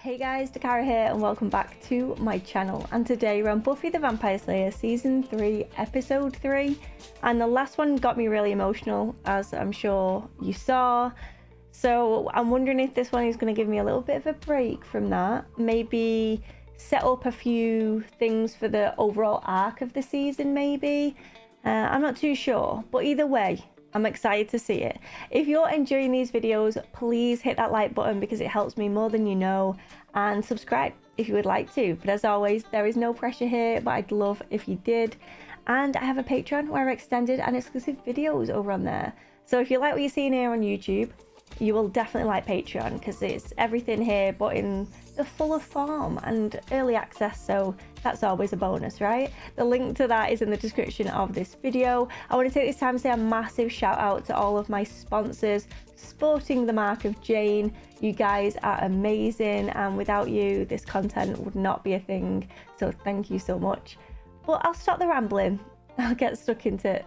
Hey guys, Dakara here and welcome back to my channel, and today we're on Buffy the Vampire Slayer season 3 episode 3, and the last one got me really emotional, as I'm sure you saw. So I'm wondering if this one is going to give me a little bit of a break from that, maybe set up a few things for the overall arc of the season maybe. I'm not too sure, but either way I'm excited to see it. If you're enjoying these videos, please hit that like button because it helps me more than you know, and subscribe if you would like to. But as always, there is no pressure here, but I'd love if you did. And I have a Patreon where I've extended and exclusive videos over on there. So if you like what you're seeing here on YouTube, you will definitely like Patreon because it's everything here but in the fuller form and early access, so that's always a bonus, right? The link to that is in the description of this video. I want to take this time to say a massive shout out to all of my sponsors sporting the mark of Jane. You guys are amazing, and without you this content would not be a thing, so thank you so much. But I'll stop the rambling, I'll get stuck into it.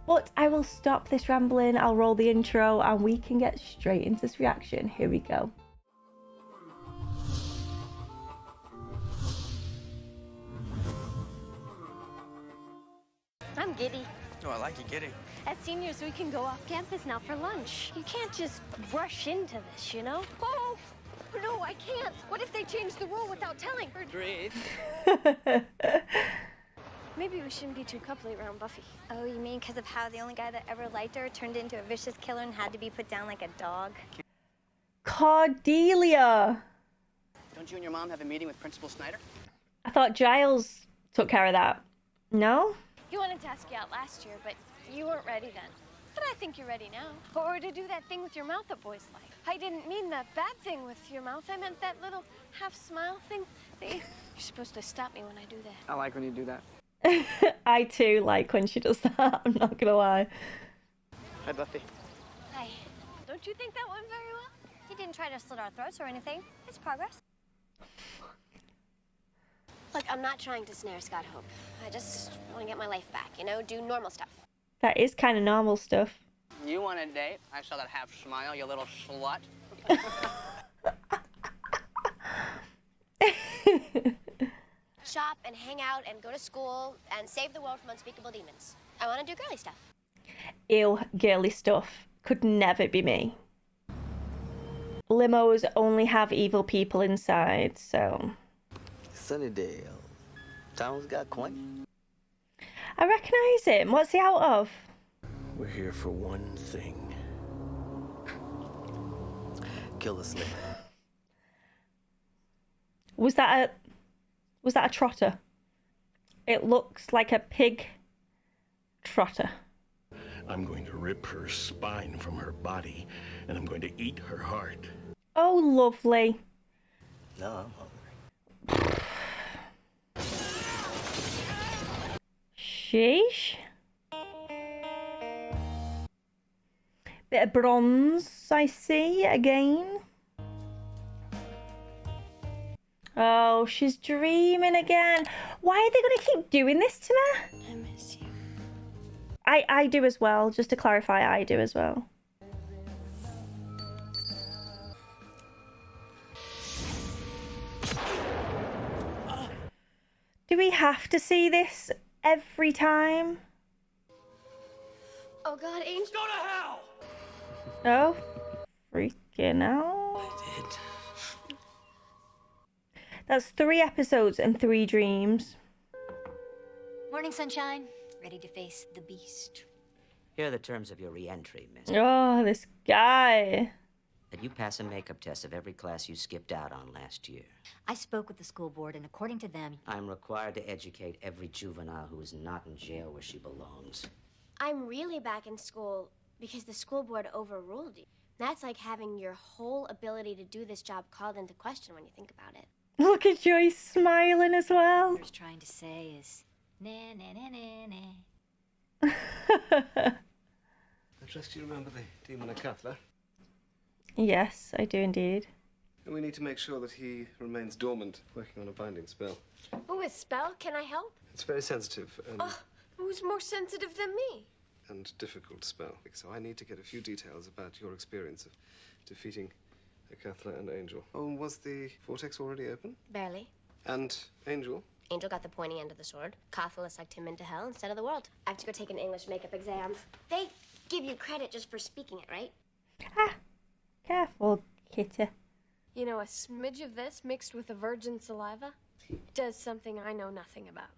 But I will stop this rambling, I'll roll the intro and we can get straight into this reaction. Here we go. I'm giddy. Oh, I like you giddy. As seniors, we can go off campus now for lunch. You can't just rush into this, you know? Oh, no, I can't. What if they change the rule without telling? Breathe. Maybe we shouldn't be too coupley around Buffy. Oh, you mean because of how the only guy that ever liked her turned into a vicious killer and had to be put down like a dog? Cordelia! Don't you and your mom have a meeting with Principal Snyder? I thought Giles took care of that. No? He wanted to ask you out last year, but you weren't ready then. But I think you're ready now. Or to do that thing with your mouth that boys like. I didn't mean the bad thing with your mouth. I meant that little half smile thing. You're supposed to stop me when I do that. I like when you do that. I too like when she does that, I'm not gonna lie. Hi, Buffy. Hi. Don't you think that went very well? He didn't try to slit our throats or anything. It's progress. Look, I'm not trying to snare Scott Hope. I just want to get my life back, you know, do normal stuff. That is kind of normal stuff. You want a date? I saw that half smile, you little slut. Shop and hang out and go to school and save the world from unspeakable demons. I want to do girly stuff. Ew, girly stuff. Could never be me. Limos only have evil people inside, so... Sunnydale. Town's got quaint. I recognise him. What's he out of? We're here for one thing. Kill the Slayer. Was that a trotter? It looks like a pig trotter. I'm going to rip her spine from her body, and I'm going to eat her heart. Oh, lovely. No, I'm hungry. Sheesh. Bit of bronze, I see, again. Oh, she's dreaming again. Why are they going to keep doing this to me? I miss you. I do as well. Just to clarify, I do as well. Do we have to see this every time? Oh God, Angel. Go to hell! Oh, freaking out. I did. That's 3 episodes and 3 dreams. Morning, sunshine. Ready to face the beast. Here are the terms of your re-entry, miss. Oh, this guy. That you pass a makeup test of every class you skipped out on last year. I spoke with the school board, and according to them... I'm required to educate every juvenile who is not in jail where she belongs. I'm really back in school because the school board overruled you. That's like having your whole ability to do this job called into question when you think about it. Look at Joyce smiling as well. What I trying to say is... Nah, nah, nah, nah, nah. I trust you remember the demon of Cutler. Yes, I do indeed. And we need to make sure that he remains dormant, working on a binding spell. Ooh, a spell? Can I help? It's very sensitive and, Who's more sensitive than me? and difficult spell. So I need to get a few details about your experience of defeating Hecatla and Angel. Oh, was the vortex already open? Barely. And Angel? Angel got the pointy end of the sword. Cathla sucked him into hell instead of the world. I have to go take an English makeup exam. They give you credit just for speaking it, right? Ah, careful, Kitty. You know, a smidge of this mixed with a virgin saliva does something I know nothing about.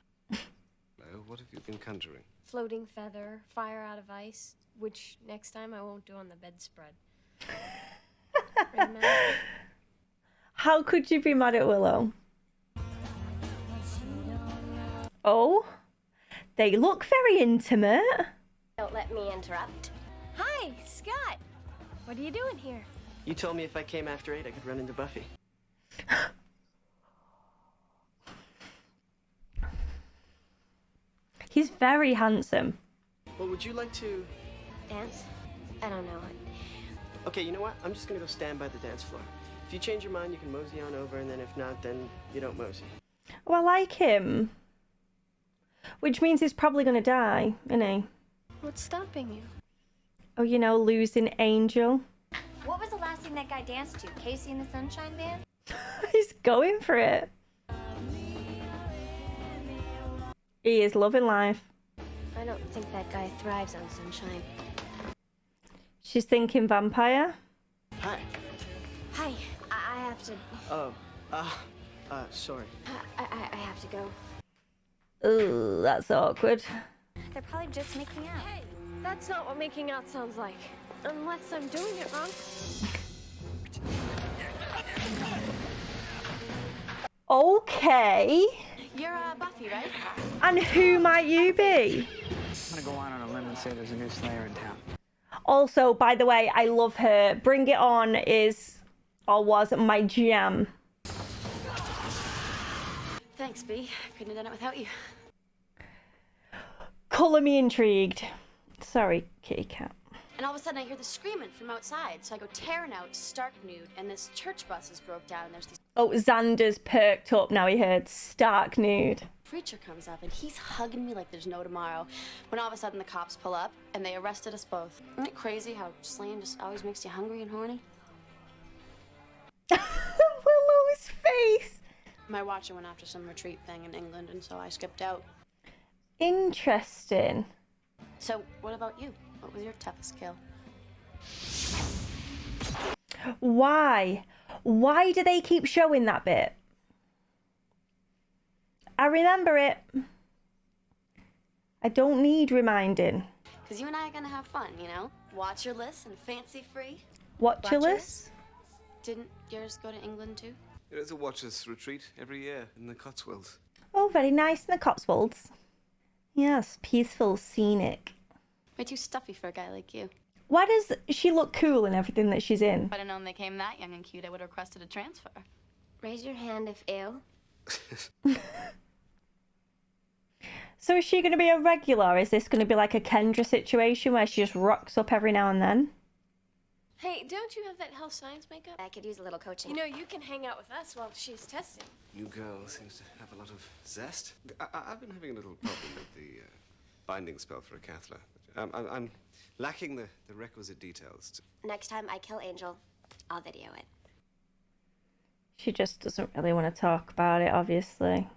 Oh, what have you been conjuring? Floating feather, fire out of ice, which next time I won't do on the bedspread. Remember? How could you be mad at Willow? Oh, they look very intimate. Don't let me interrupt. Hi, Scott. What are you doing here? You told me if I came after 8, I could run into Buffy. He's very handsome. Well, would you like to... Dance? I don't know. Okay, you know what? I'm just gonna go stand by the dance floor. If you change your mind, you can mosey on over, and then if not, then you don't mosey. Oh, I like him. Which means he's probably going to die, isn't he? What's stopping you? Oh, you know, losing Angel. What was the last thing that guy danced to? Casey and the Sunshine Band? He's going for it. He is loving life. I don't think that guy thrives on sunshine. She's thinking vampire. Hi. Hi, I have to... Oh, sorry. I have to go. Ooh, that's awkward. They're probably just making out. Hey, that's not what making out sounds like. Unless I'm doing it wrong. Okay. You're Buffy, right? And who might you be? I'm gonna go on a limb and say there's a new Slayer in town. Also, by the way, I love her. Bring It On is, or was, my jam. Thanks, B. Couldn't have done it without you. Colour me intrigued. Sorry, kitty cat. And all of a sudden I hear the screaming from outside. So I go tearing out, stark nude, and this church bus is broke down and there's these... Oh, Xander's perked up now he heard stark nude. Preacher comes up and he's hugging me like there's no tomorrow. When all of a sudden the cops pull up and they arrested us both. Isn't it crazy how slaying just always makes you hungry and horny? Willow's face. My watcher went after some retreat thing in England and so I skipped out. Interesting. So what about you? What was your toughest kill? Why? Why do they keep showing that bit? I remember it. I don't need reminding. Because you and I are going to have fun, you know? Watcherless and fancy-free. Watcherless? Didn't yours go to England too? There's a Watchers retreat every year in the Cotswolds. Oh, very nice in the Cotswolds. Yes, peaceful, scenic. Way too stuffy for a guy like you. Why does she look cool in everything that she's in? If I'd have known they came that young and cute, I would have requested a transfer. Raise your hand if ill. So is she going to be a regular? Is this going to be like a Kendra situation where she just rocks up every now and then? Hey, don't you have that health science makeup? I could use a little coaching. You know, you can hang out with us while she's testing. You girl seems to have a lot of zest. I've been having a little problem with the binding spell for a Hecatla. I'm lacking the requisite details. Next time I kill Angel, I'll video it. She just doesn't really want to talk about it, obviously.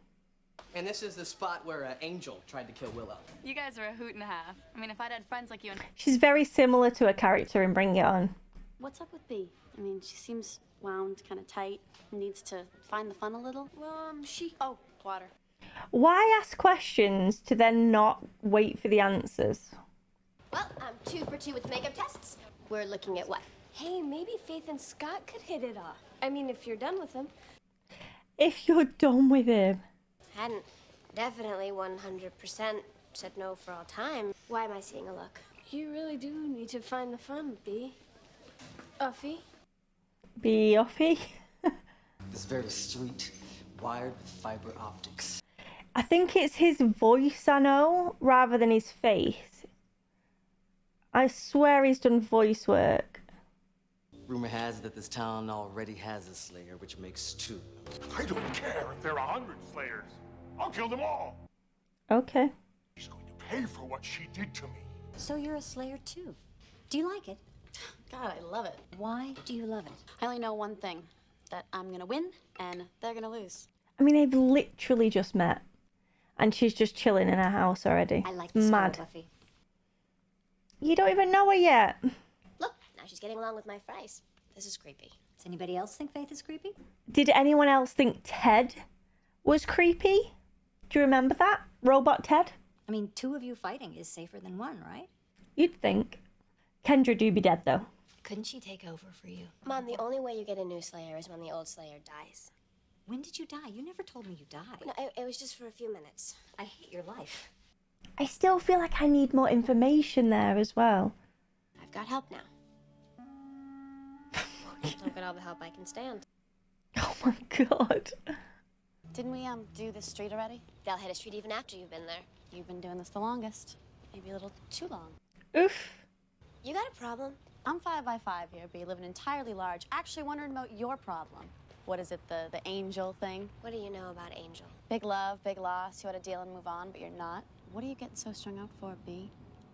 And this is the spot where Angel tried to kill Willow. You guys are a hoot and a half. I mean, if I'd had friends like you and... She's very similar to a character in Bring It On. What's up with B? I mean, she seems wound, kind of tight, needs to find the fun a little. Well, Oh, water. Why ask questions to then not wait for the answers? Well, I'm 2 for 2 with makeup tests. We're looking at what? Hey, maybe Faith and Scott could hit it off. I mean, if you're done with them. If you're done with him. Hadn't definitely 100% said no for all time. Why am I seeing a look? You really do need to find the fun, B. Buffy? Buffy? It's very sweet, wired with fiber optics. I think it's his voice, I know, rather than his face. I swear he's done voice work. Rumor has it that this town already has a Slayer, which makes 2. I don't care if there are 100 Slayers. I'll kill them all. Okay. She's going to pay for what she did to me. So you're a Slayer too. Do you like it? God, I love it. Why do you love it? I only know one thing, that I'm gonna win and they're gonna lose. I mean, they've literally just met. And she's just chilling in her house already. I like It's this girl, mad. Buffy. You don't even know her yet. Look, now she's getting along with my fries. This is creepy. Does anybody else think Faith is creepy? Did anyone else think Ted was creepy? Do you remember that? Robot Ted? I mean, 2 of you fighting is safer than 1, right? You'd think. Kendra do be dead, though. Couldn't she take over for you? Mom, the only way you get a new Slayer is when the old Slayer dies. When did you die? You never told me you died. No, it was just for a few minutes. I hate your life. I still feel like I need more information there as well. I've got help now. I've got all the help I can stand. Oh my god. Didn't we, do this street already? They'll hit a street even after you've been there. You've been doing this the longest. Maybe a little too long. Oof. You got a problem? I'm 5 by 5 here, but you live in entirely large. Actually wondering about your problem. What is it, the angel thing? What do you know about Angel? Big love, big loss, you ought to deal and move on, but you're not. What are you getting so strung out for, B?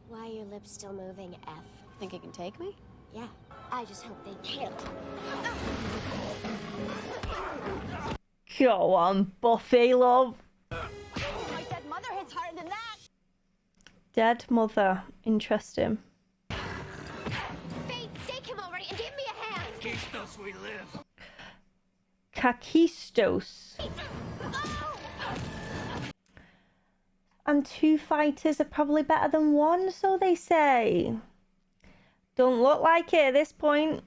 Why are your lips still moving, F? Think you can take me? Yeah. I just hope they can't. Go on, Buffy, love. My dead mother hits harder than that! Dead mother. Interesting. Faith, stake him already and give me a hand! Kistos we live. Kakistos. And 2 fighters are probably better than 1, so they say. Don't look like it at this point.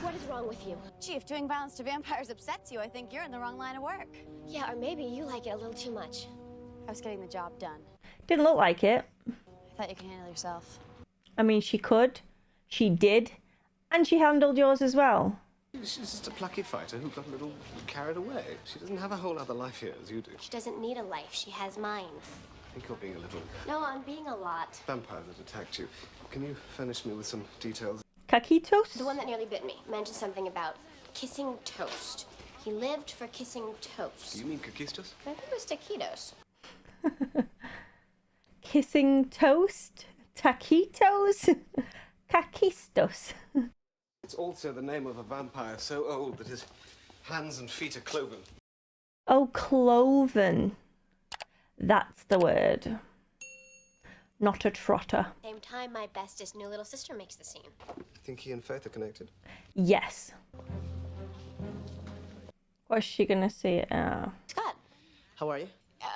What is wrong with you? Gee, if doing violence to vampires upsets you, I think you're in the wrong line of work. Yeah, or maybe you like it a little too much. I was getting the job done. Didn't look like it. I thought you could handle yourself. I mean, she could. She did. And she handled yours as well. She's just a plucky fighter who got a little carried away. She doesn't have a whole other life here as you do. She doesn't need a life. She has mine. I think you're being a little... No, I'm being a lot. Vampire that attacked you. Can you furnish me with some details? Kakitos? The one that nearly bit me mentioned something about kissing toast. He lived for kissing toast. You mean Kakistos? I think it was taquitos. Kissing toast? Taquitos? Kakistos. It's also the name of a vampire so old that his hands and feet are cloven. Oh, cloven. That's the word. Not a trotter. Same time, my bestest new little sister makes the scene. I think he and Faith are connected. Yes. What's she gonna see? Scott. How are you?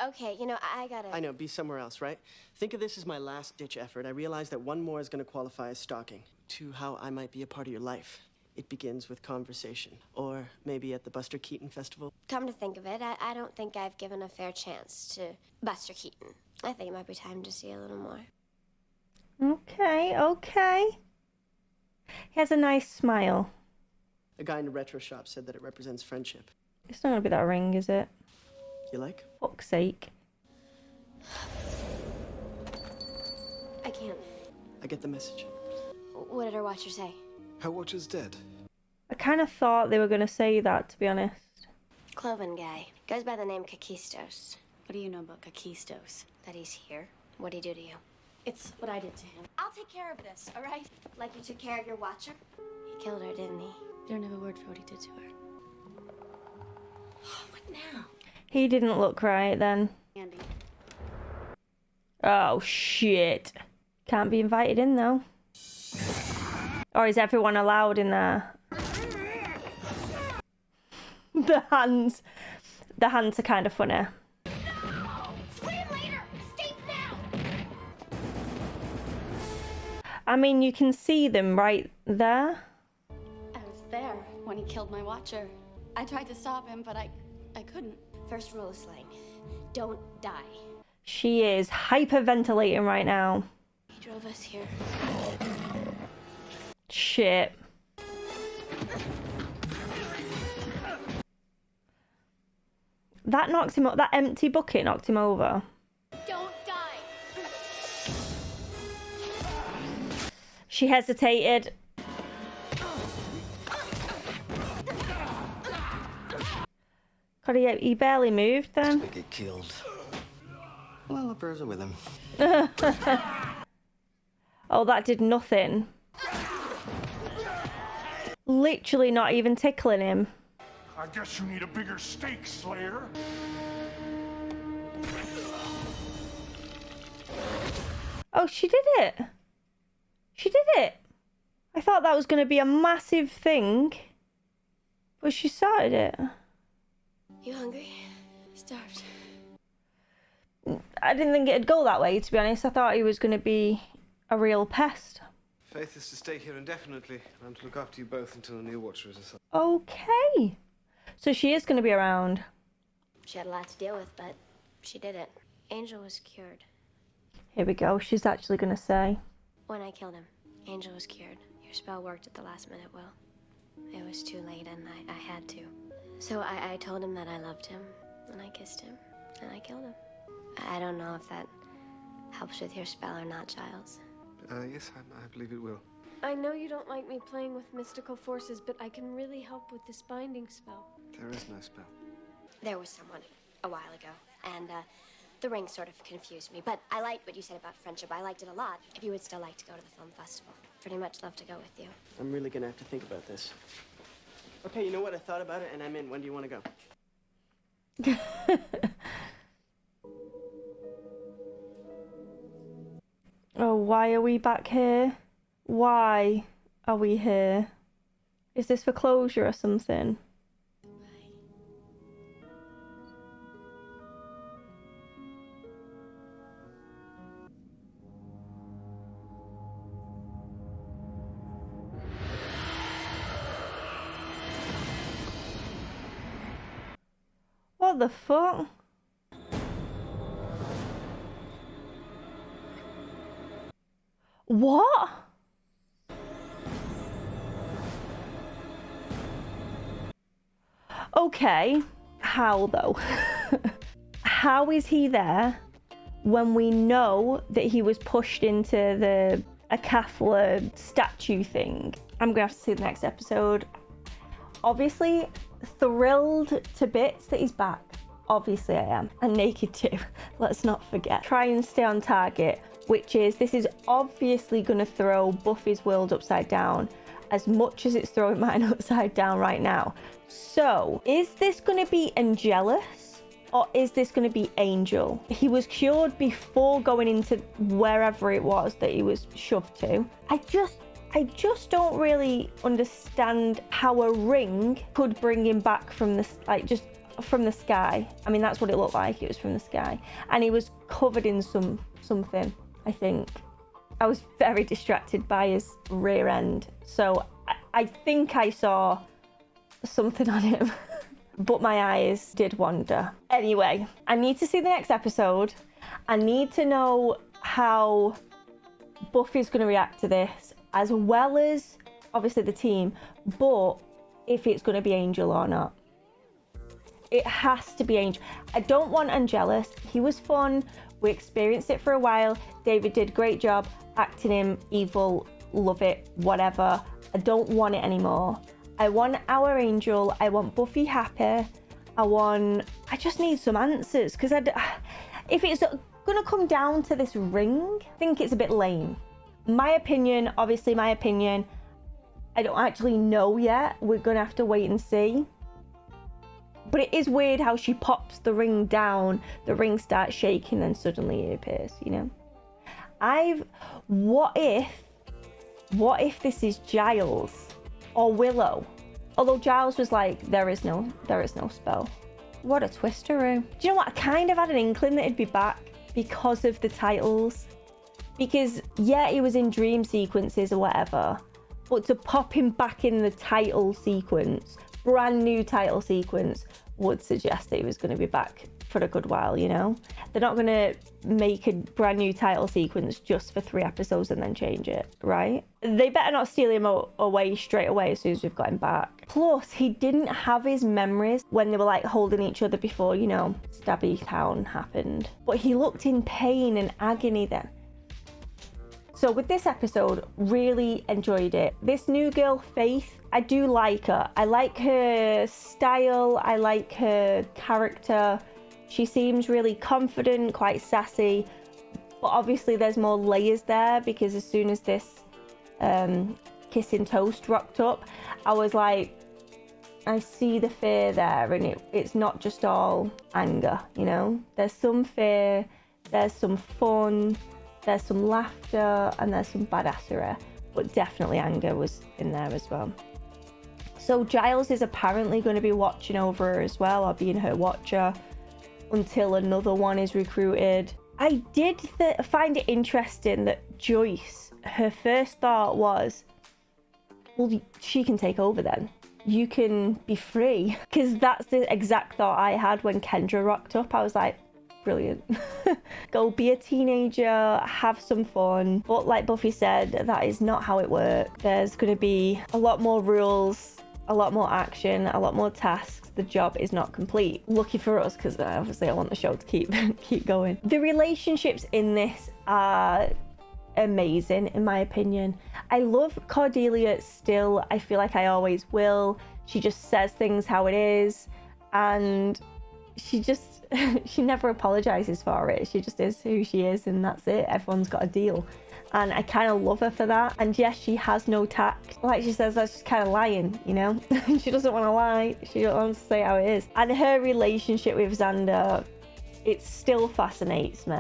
Okay, you know, I gotta... I know, be somewhere else, right? Think of this as my last-ditch effort. I realize that one more is going to qualify as stalking. To how I might be a part of your life. It begins with conversation. Or maybe at the Buster Keaton Festival. Come to think of it, I don't think I've given a fair chance to Buster Keaton. I think it might be time to see a little more. Okay, okay. He has a nice smile. A guy in a retro shop said that it represents friendship. It's not gonna be that ring, is it? You like? Fuck's sake. I can't. I get the message. What did our watcher say? Her watcher's dead. I kind of thought they were gonna say that, to be honest. Cloven guy. Goes by the name Kakistos. What do you know about Kakistos? That he's here. What'd he do to you? It's what I did to him. I'll take care of this, all right? Like you took care of your watcher? He killed her, didn't he? You don't have a word for what he did to her. What now? He didn't look right then. Andy. Oh, shit. Can't be invited in, though. Or is everyone allowed in there? The hands. The hands are kind of funny. Scream later! Escape now! I mean, you can see them right there. I was there when he killed my watcher. I tried to stop him, but I couldn't. First rule of slang. Don't die. She is hyperventilating right now. He drove us here. Shit. That knocked him up. That empty bucket knocked him over. Don't die! She hesitated. God, he barely moved then. They get killed. Well, the birds are with him. Oh, that did nothing. Literally not even tickling him. I guess you need a bigger steak, Slayer. Oh, she did it. She did it. I thought that was going to be a massive thing. But she started it. You hungry? Starved. I didn't think it'd go that way, to be honest. I thought he was going to be a real pest. Faith is to stay here indefinitely. I'm to look after you both until a new watcher is assigned. Okay. So she is going to be around. She had a lot to deal with, but she did it. Angel was cured. Here we go. She's actually going to say. When I killed him, Angel was cured. Your spell worked at the last minute, Will. It was too late, and I had to. So I told him that I loved him, and I kissed him, and I killed him. I don't know if that helps with your spell or not, Giles. Yes, I believe it will. I know you don't like me playing with mystical forces, but I can really help with this binding spell. There is no spell. There was someone a while ago, and the ring sort of confused me. But I liked what you said about friendship. I liked it a lot. If you would still like to go to the film festival, pretty much love to go with you. I'm really gonna have to think about this. Okay, you know what? I thought about it, and I'm in. When do you want to go? Oh, why are we back here? Why are we here? Is this for closure or something? What the fuck? What? Okay, how though? How is he there when we know that he was pushed into the Acathla statue thing? I'm gonna have to see the next episode. Obviously, thrilled to bits that he's back. Obviously I am. And naked too. Let's not forget. Try and stay on target, which is, this is obviously going to throw Buffy's world upside down as much as it's throwing mine upside down right now. So, is this going to be Angelus or is this going to be Angel? He was cured before going into wherever it was that he was shoved to. I just don't really understand how a ring could bring him back from the, like, just from the sky. I mean, that's what it looked like. It was from the sky. And he was covered in something, I think. I was very distracted by his rear end. So I think I saw something on him. But my eyes did wander. Anyway, I need to see the next episode. I need to know how Buffy's going to react to this, as well as obviously the team, but if it's going to be Angel or not. It has to be Angel. I don't want Angelus. He was fun. We experienced it for a while. David did a great job acting him evil. Love it. Whatever. I don't want it anymore. I want our Angel. I want Buffy happy. I just need some answers, because if it's going to come down to this ring, I think it's a bit lame. My opinion, obviously my opinion. I don't actually know yet. We're going to have to wait and see. But it is weird how she pops the ring down, the ring starts shaking, and suddenly it appears, you know? What if this is Giles or Willow? Although Giles was like, there is no spell. What a twisteroo. Do you know what? I kind of had an inkling that it'd be back because of the titles. Because, yeah, he was in dream sequences or whatever, but to pop him back in the title sequence, brand new title sequence, would suggest that he was going to be back for a good while, you know? They're not going to make a brand new title sequence just for 3 episodes and then change it, right? They better not steal him away straight away as soon as we've got him back. Plus, he didn't have his memories when they were like holding each other before, you know, Stabby Town happened. But he looked in pain and agony then. So with this episode, really enjoyed it. This new girl, Faith, I do like her. I like her style. I like her character. She seems really confident, quite sassy, but obviously there's more layers there, because as soon as this kissing toast rocked up, I was like, I see the fear there, and it's not just all anger, you know? There's some fear, there's some fun, there's some laughter, and there's some badassery, but definitely anger was in there as well. So Giles is apparently going to be watching over her as well, or being her watcher, until another one is recruited. I did find it interesting that Joyce, her first thought was, well, she can take over then. You can be free. Because that's the exact thought I had when Kendra rocked up. I was like, brilliant. Go be a teenager, have some fun. But like Buffy said, that is not how it works. There's going to be a lot more rules, a lot more action, a lot more tasks. The job is not complete. Lucky for us, because obviously I want the show to keep going. The relationships in this are amazing, in my opinion. I love Cordelia still. I feel like I always will. She just says things how it is, and she never apologizes for it. She just is who she is, and that's it. Everyone's got a deal, and I kind of love her for that. And yes, she has no tact. Like she says, that's just kind of lying, you know? She doesn't want to lie. She don't want to say how it is. And her relationship with Xander, it still fascinates me.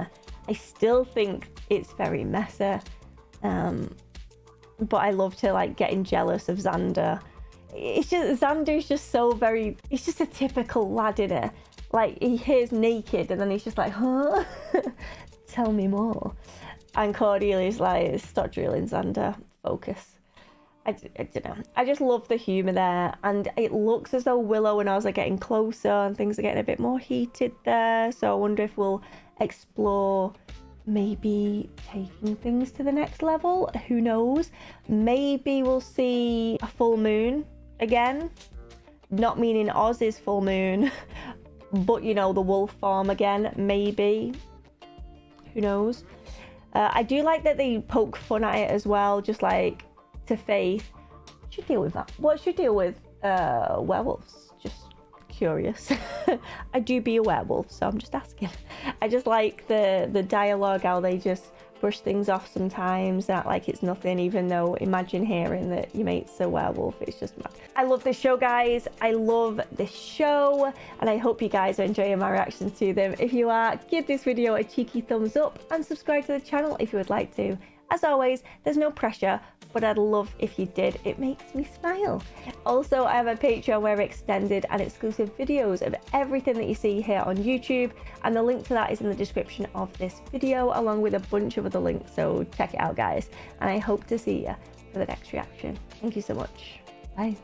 I still think it's very messy. But I loved her like getting jealous of Xander. It's just, Xander's just so very, he's just a typical lad, innit? Like, he hears naked and then he's just like, huh? Tell me more. And Cordelia's like, stop drilling, Xander, focus. I don't know. I just love the humour there. And it looks as though Willow and Oz are getting closer and things are getting a bit more heated there. So I wonder if we'll explore maybe taking things to the next level. Who knows? Maybe we'll see a full moon again. Not meaning Oz is full moon, but you know, the wolf form again, maybe. Who knows? I do like that they poke fun at it as well, just like to Faith. What's your deal with that? What's your deal with werewolves? Just curious. I do be a werewolf, so I'm just asking. I just like the dialogue, how they just brush things off sometimes, act like it's nothing, even though imagine hearing that your mate's a werewolf. It's just mad. I love this show, guys. I love this show, and I hope you guys are enjoying my reactions to them. If you are, give this video a cheeky thumbs up and subscribe to the channel if you would like to. As always, there's no pressure, but I'd love if you did. It makes me smile. Also, I have a Patreon where extended and exclusive videos of everything that you see here on YouTube, and the link to that is in the description of this video, along with a bunch of other links, so check it out, guys. And I hope to see you for the next reaction. Thank you so much. Bye.